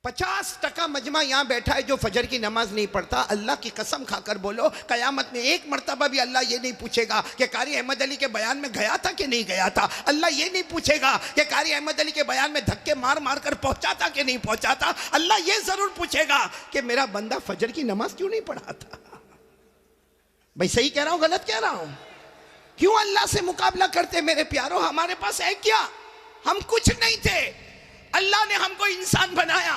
50% मजमा यहाँ बैठा है जो फजर की नमाज नहीं पढ़ता। अल्लाह की कसम खाकर बोलो, कयामत में एक मर्तबा भी अल्लाह ये नहीं पूछेगा कि कारी अहमद अली के बयान में गया था कि नहीं गया था। अल्लाह ये नहीं पूछेगा कि कारी अहमद अली के बयान में धक्के मार मार कर पहुंचा था कि नहीं पहुंचा था। अल्लाह ये जरूर पूछेगा कि मेरा बंदा फजर की नमाज क्यों नहीं पढ़ा था। भाई सही कह रहा हूं गलत कह रहा हूं? क्यों अल्लाह से मुकाबला करते मेरे प्यारों? हमारे पास है क्या? हम कुछ नहीं थे। अल्लाह ने हमको इंसान बनाया,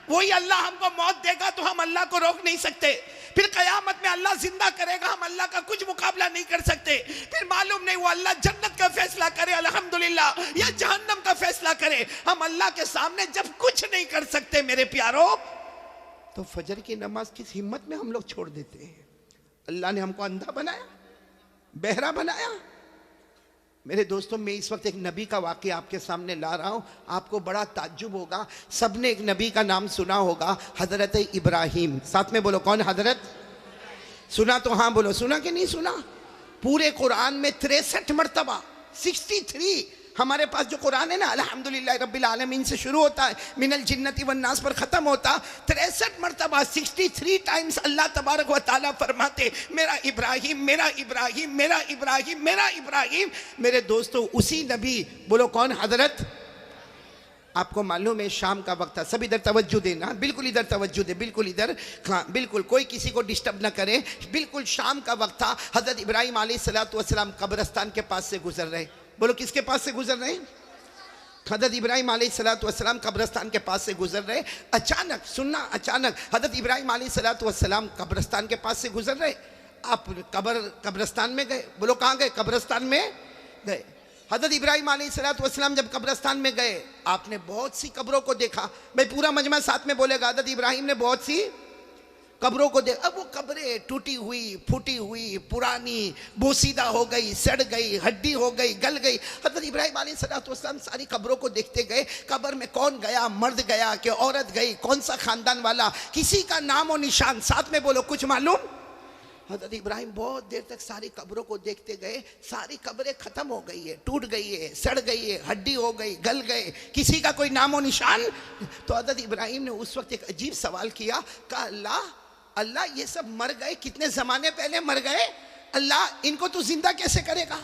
वही अल्लाह हमको मौत देगा तो हम अल्लाह को रोक नहीं सकते। फिर कयामत में अल्लाह जिंदा करेगा, हम अल्लाह का कुछ मुकाबला नहीं कर सकते। फिर मालूम नहीं वो अल्लाह जन्नत का फैसला करे अल्हम्दुलिल्लाह या जहन्नम का फैसला करे। हम अल्लाह के सामने जब कुछ नहीं कर सकते मेरे प्यारों, तो फजर की नमाज किस हिम्मत में हम लोग छोड़ देते हैं। अल्लाह ने हमको अंधा बनाया, बहरा बनाया। मेरे दोस्तों, मैं इस वक्त एक नबी का वाक़या आपके सामने ला रहा हूं। आपको बड़ा ताज्जुब होगा। सबने एक नबी का नाम सुना होगा, हजरत इब्राहिम। साथ में बोलो, कौन हजरत? सुना तो हाँ बोलो, सुना कि नहीं सुना? पूरे कुरान में 63 मरतबा, 63 हमारे पास जो कुरान है ना, अल्हम्दुलिल्लाह रब्बिल आलमीन से शुरू होता है, मिनल जिन्नति वन नास पर ख़त्म होता। 63 मरतबा 63 टाइम्स अल्लाह तबारक व तआला फरमाते मेरा इब्राहिम, मेरा इब्राहिम, मेरा इब्राहिम, मेरा इब्राहिम। मेरे दोस्तों, उसी नबी, बोलो कौन? हजरत। आपको मालूम है शाम का वक्त था, सब इधर तवज्जो देना, बिल्कुल इधर तवज्जो दे, बिल्कुल इधर, हाँ बिल्कुल, कोई किसी को डिस्टर्ब ना करे। बिल्कुल शाम का वक्त था। हजरत इब्राहिम अलैहिस्सलातु वस्सलाम कब्रिस्तान के पास से गुजर रहे। बोलो किसके पास से गुजर रहे? हजरत इब्राहिम अलैहिस्सलातु वस्सलाम कब्रिस्तान के पास से गुजर रहे। अचानक, सुनना, अचानक हजरत इब्राहिम अलैहिस्सलातु वस्सलाम कब्रिस्तान के पास से गुजर रहे। आप कब्रिस्तान में गए। बोलो कहाँ गए? कब्रिस्तान में गए। हजरत इब्राहिम अलैहिस्सलातु वस्सलाम जब कब्रिस्तान में गए, आपने बहुत सी कब्रों को देखा। भाई पूरा मजमा साथ में बोलेगा। हजरत इब्राहिम ने बहुत सी कब्रों को देखा। अब वो कब्रें टूटी हुई, फूटी हुई, पुरानी, बोसीदा हो गई, सड़ गई, हड्डी हो गई, गल गई। हजरत इब्राहिम अलैहिस्सलातु वस्सलाम सारी कब्रों को देखते गए। कब्र में कौन गया, मर्द गया कि औरत गई, कौन सा खानदान वाला, किसी का नाम और निशान। साथ में बोलो कुछ मालूम? हजरत इब्राहिम बहुत देर तक सारी कब्रों को देखते गए। सारी कब्रें खत्म हो गई है, टूट गई है, सड़ गई है, हड्डी हो गई, गल गए, किसी का कोई नामो निशान। तो हजरत इब्राहिम ने उस वक्त एक अजीब सवाल किया, कहा अल्लाह, अल्लाह ये सब मर गए, कितने जमाने पहले मर गए, अल्लाह इनको तू जिंदा कैसे करेगा?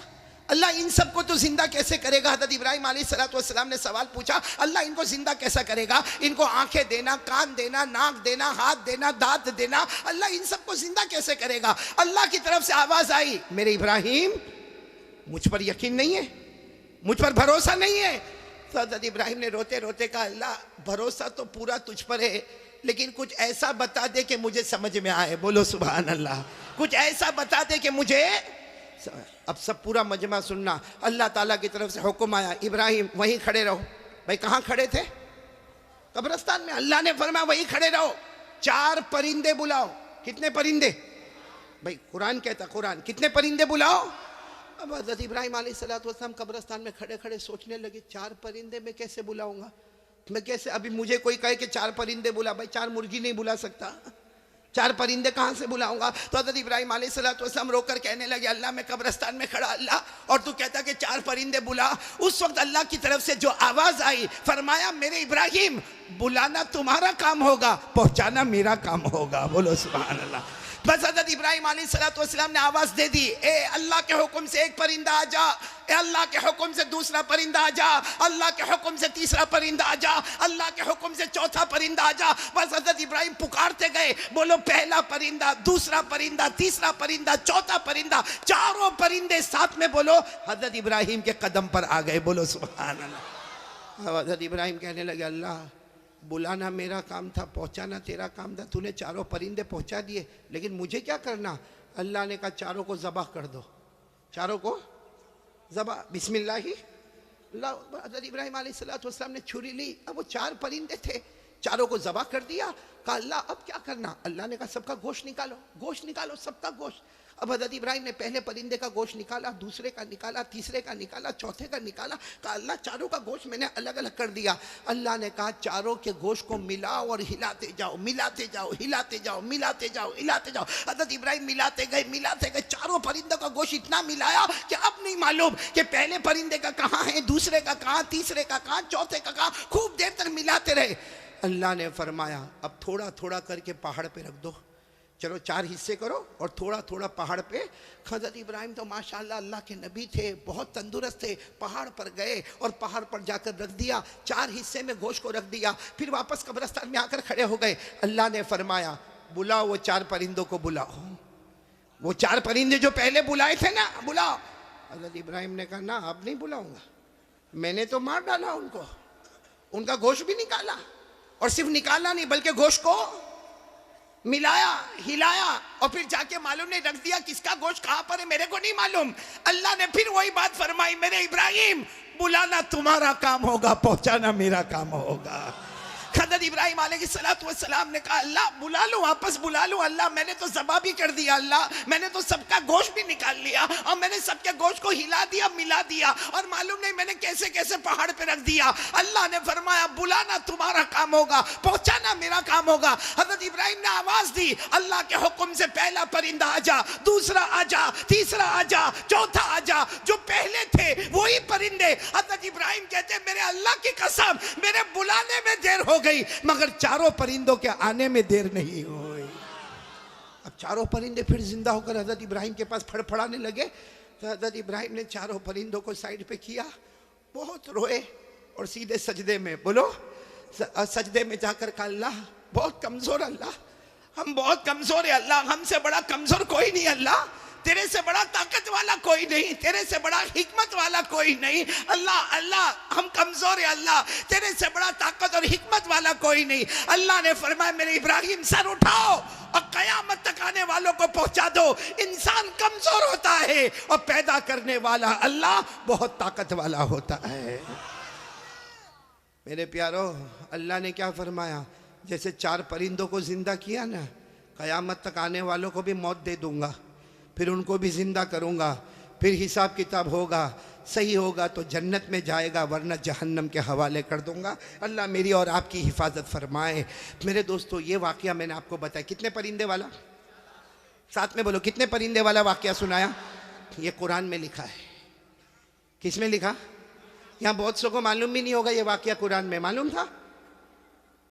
अल्लाह इन सबको तो जिंदा कैसे करेगा? हज़रत इब्राहिम अलैहिस्सलातु वस्सलाम ने सवाल पूछा, अल्लाह इनको जिंदा कैसा करेगा? इनको आंखें देना, कान देना, नाक देना, हाथ देना, दांत देना, अल्लाह इन सबको जिंदा कैसे करेगा? अल्लाह की तरफ से आवाज आई, मेरे इब्राहिम मुझ पर यकीन नहीं है, मुझ पर भरोसा नहीं है। तो हज़रत इब्राहिम ने रोते रोते कहा, अल्लाह भरोसा तो पूरा तुझ पर है, लेकिन कुछ ऐसा बता दे कि मुझे समझ में आए। बोलो सुभान अल्लाह। कुछ ऐसा बता दे कि मुझे। अब सब पूरा मजमा सुनना। अल्लाह ताला की तरफ से हुक्म आया, इब्राहिम वहीं खड़े रहो। भाई कहाँ खड़े थे? कब्रिस्तान में। अल्लाह ने फरमाया वहीं खड़े रहो, 4 परिंदे बुलाओ। कितने परिंदे? भाई कुरान कहता, कुरान, कितने परिंदे बुलाओ? अब हज़रत इब्राहिम अलैहिस्सलातु वस्सलाम कब्रिस्तान में खड़े खड़े सोचने लगे, 4 परिंदे मैं कैसे बुलाऊंगा? मैं कैसे, अभी मुझे कोई कहे कि 4 परिंदे बुला, भाई 4 मुर्गी नहीं बुला सकता, 4 परिंदे कहाँ से बुलाऊंगा? तो हज़रत इब्राहिम अलैहिस्सलातु वस्सलाम रोकर कहने लगे, अल्लाह मैं कब्रिस्तान में खड़ा, अल्लाह, और तू कहता कि 4 परिंदे बुला। उस वक्त अल्लाह की तरफ से जो आवाज़ आई, फरमाया मेरे इब्राहिम बुलाना तुम्हारा काम होगा, पहुँचाना मेरा काम होगा। बोलो सुभान अल्लाह। बस हज़रत इब्राहिम अलैहिस्सलातु वस्सलाम ने आवाज़ दे दी, ए अल्लाह के हुक्म से एक परिंदा आ जा, ए अल्लाह के हुक्म से दूसरा परिंदा आ जा, अल्लाह के हुक्म से तीसरा परिंदा आ जा, अल्लाह के हुक्म से चौथा परिंदा आ जा। बस हज़रत इब्राहिम पुकारते गए, बोलो पहला परिंदा, दूसरा परिंदा, तीसरा परिंदा, चौथा परिंदा, 4 परिंदे साथ में बोलो हज़रत इब्राहिम के कदम पर आ गए। बोलो सुभान अल्लाह। हज़रत इब्राहिम कहने लगे, अल्लाह बुलाना मेरा काम था, पहुंचाना तेरा काम था, तूने 4 परिंदे पहुंचा दिए, लेकिन मुझे क्या करना? अल्लाह ने कहा 4 को ज़बह कर दो, 4 को ज़बह, बिस्मिल्लाही। हज़रत इब्राहिम अलैहिस्सलातु वस्सलाम ने छुरी ली, अब वो 4 परिंदे थे, 4 को ज़बह कर दिया। कहा अल्लाह अब क्या करना? अल्लाह ने कहा सबका गोश्त निकालो, गोश्त निकालो, सबका गोश्त। अब हज़रत इब्राहिम ने पहले परिंदे का गोश्त निकाला, दूसरे का निकाला, तीसरे का निकाला, चौथे का निकाला। कहा अल्लाह 4 का गोश्त मैंने अलग अलग कर दिया। अल्लाह ने कहा 4 के गोश्त को मिलाओ और हिलाते जाओ, मिलाते जाओ, हिलाते जाओ, मिलाते जाओ, हिलाते जाओ। हज़रत इब्राहिम मिलाते गए, मिलाते गए, 4 परिंदों का गोश्त इतना मिलाया कि अब नहीं मालूम कि पहले परिंदे का कहाँ है, दूसरे का कहाँ, तीसरे का कहाँ, चौथे का कहाँ। खूब देर तक मिलाते रहे। अल्लाह ने फरमाया अब थोड़ा थोड़ा करके पहाड़ पे रख दो, चलो 4 हिस्से करो और थोड़ा थोड़ा पहाड़ पे। हज़रत इब्राहिम तो माशाल्लाह अल्लाह के नबी थे, बहुत तंदुरुस्त थे, पहाड़ पर गए और पहाड़ पर जाकर रख दिया, 4 हिस्से में गोश्त को रख दिया, फिर वापस कब्रिस्तान में आकर खड़े हो गए। अल्लाह ने फरमाया बुलाओ वो 4 परिंदों को बुलाओ, वो 4 परिंदे जो पहले बुलाए थे ना, बुलाओ। हज़रत इब्राहिम ने कहा ना अब नहीं बुलाऊंगा, मैंने तो मार डाला उनको, उनका गोश्त भी निकाला, और सिर्फ निकाला नहीं बल्कि गोश्त को मिलाया, हिलाया, और फिर जाके मालूम नहीं रख दिया किसका गोश्त कहां पर है मेरे को नहीं मालूम। अल्लाह ने फिर वही बात फरमाई, मेरे इब्राहिम बुलाना तुम्हारा काम होगा, पहुंचाना मेरा काम होगा। हज़रत इब्राहिम अलैहिस्सलाम ने कहा अल्लाह बुला लो, वापस बुला लो अल्लाह, मैंने तो ज़बा भी कर दिया अल्लाह, मैंने तो सबका गोश्त भी निकाल लिया और मैंने सबके गोश्त को हिला दिया, मिला दिया, और मालूम नहीं मैंने कैसे कैसे पहाड़ पे रख दिया। अल्लाह ने फरमाया बुलाना तुम्हारा काम होगा, पहुंचाना मेरा काम होगा। हज़रत इब्राहिम ने आवाज दी, अल्लाह के हुक्म से पहला परिंदा आजा, दूसरा आजा, तीसरा आजा, चौथा आजा, जो पहले थे वही परिंदे। हज़रत इब्राहिम कहते मेरे अल्लाह की कसम मेरे बुलाने में देर हो गई मगर 4 परिंदों के आने में देर नहीं हुई। अब 4 परिंदे फिर जिंदा होकर हज़रत इब्राहिम के पास फड़फड़ाने लगे, तो हज़रत इब्राहिम ने 4 परिंदों को साइड पे किया, बहुत रोए और सीधे सजदे में, बोलो सजदे में जाकर कहा अल्लाह बहुत कमजोर, अल्लाह हम बहुत कमजोर है, अल्लाह हमसे बड़ा कमजोर कोई नहीं, अल्लाह तेरे से बड़ा ताकत वाला कोई नहीं, तेरे से बड़ा हिकमत वाला कोई नहीं, अल्लाह अल्लाह हम कमजोर है, अल्लाह तेरे से बड़ा ताकत और हिकमत वाला कोई नहीं। अल्लाह ने फरमाया मेरे इब्राहिम सर उठाओ और कयामत तक आने वालों को पहुंचा दो, इंसान कमजोर होता है और पैदा करने वाला अल्लाह बहुत ताकत वाला होता है। मेरे प्यारो अल्लाह ने क्या फरमाया, जैसे 4 परिंदों को जिंदा किया ना, कयामत तक आने वालों को भी मौत दे दूंगा, फिर उनको भी जिंदा करूंगा, फिर हिसाब किताब होगा, सही होगा तो जन्नत में जाएगा वरना जहन्नम के हवाले कर दूंगा। अल्लाह मेरी और आपकी हिफाजत फरमाए। मेरे दोस्तों ये वाक़या मैंने आपको बताया, कितने परिंदे वाला, साथ में बोलो कितने परिंदे वाला वाक़या सुनाया, ये कुरान में लिखा है। किस में लिखा, यहाँ बहुत सौ को मालूम भी नहीं होगा ये वाक़या कुरान में, मालूम था?